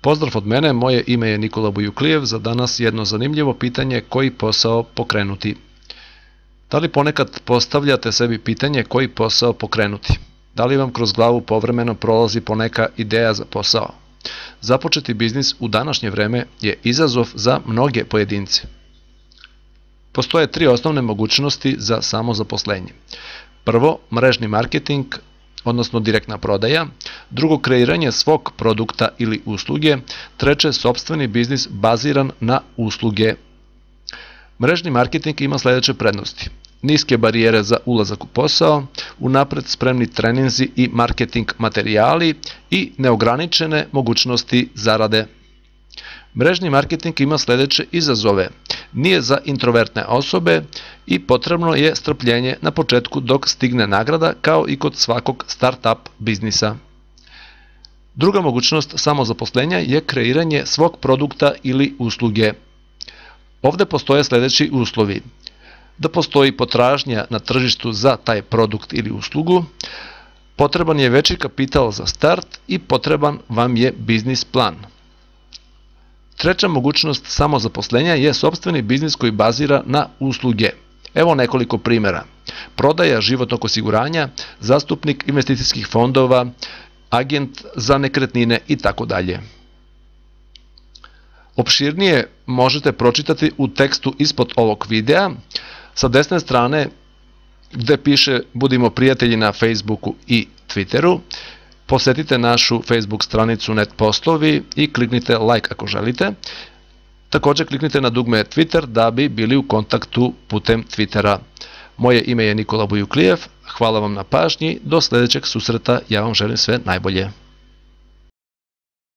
Pozdrav od mene, moje ime je Nikola Bujuklijev, za danas jedno zanimljivo pitanje koji posao pokrenuti. Da li ponekad postavljate sebi pitanje koji posao pokrenuti? Da li vam kroz glavu povremeno prolazi poneka ideja za posao? Započeti biznis u današnje vreme je izazov za mnoge pojedince. Postoje 3 osnovne mogućnosti za samozaposlenje. Prvo, mrežni marketing, odnosno direktna prodaja. Drugo, kreiranje svog produkta ili usluge. Treće, sopstveni biznis baziran na usluge. Mrežni marketing ima sledeće prednosti: niske barijere za ulazak u posao, unapred spremni treninzi i marketing materijali i neograničene mogućnosti zarade. Mrežni marketing ima sledeće izazove: nije za introvertne osobe i potrebno je strpljenje na početku dok stigne nagrada, kao i kod svakog start-up biznisa. Druga mogućnost samozaposlenja je kreiranje svog produkta ili usluge. Ovde postoje sledeći uslovi: da postoji potražnja na tržištu za taj produkt ili uslugu, potreban je veći kapital za start i potreban vam je biznis plan. Treća mogućnost samozaposlenja je sopstveni biznis koji bazira na usluge. Evo nekoliko primjera: prodaja životnog osiguranja, zastupnik investicijskih fondova, agent za nekretnine itd. Opširnije možete pročitati u tekstu ispod ovog videa, sa desne strane gde piše Budimo prijatelji na Facebooku i Twitteru. Posetite našu Facebook stranicu Net Poslovi i kliknite like ako želite. Također kliknite na dugme Twitter da bi bili u kontaktu putem Twittera. Moje ime je Nikola Bujuklijev, hvala vam na pažnji, do sledećeg susreta, ja vam želim sve najbolje.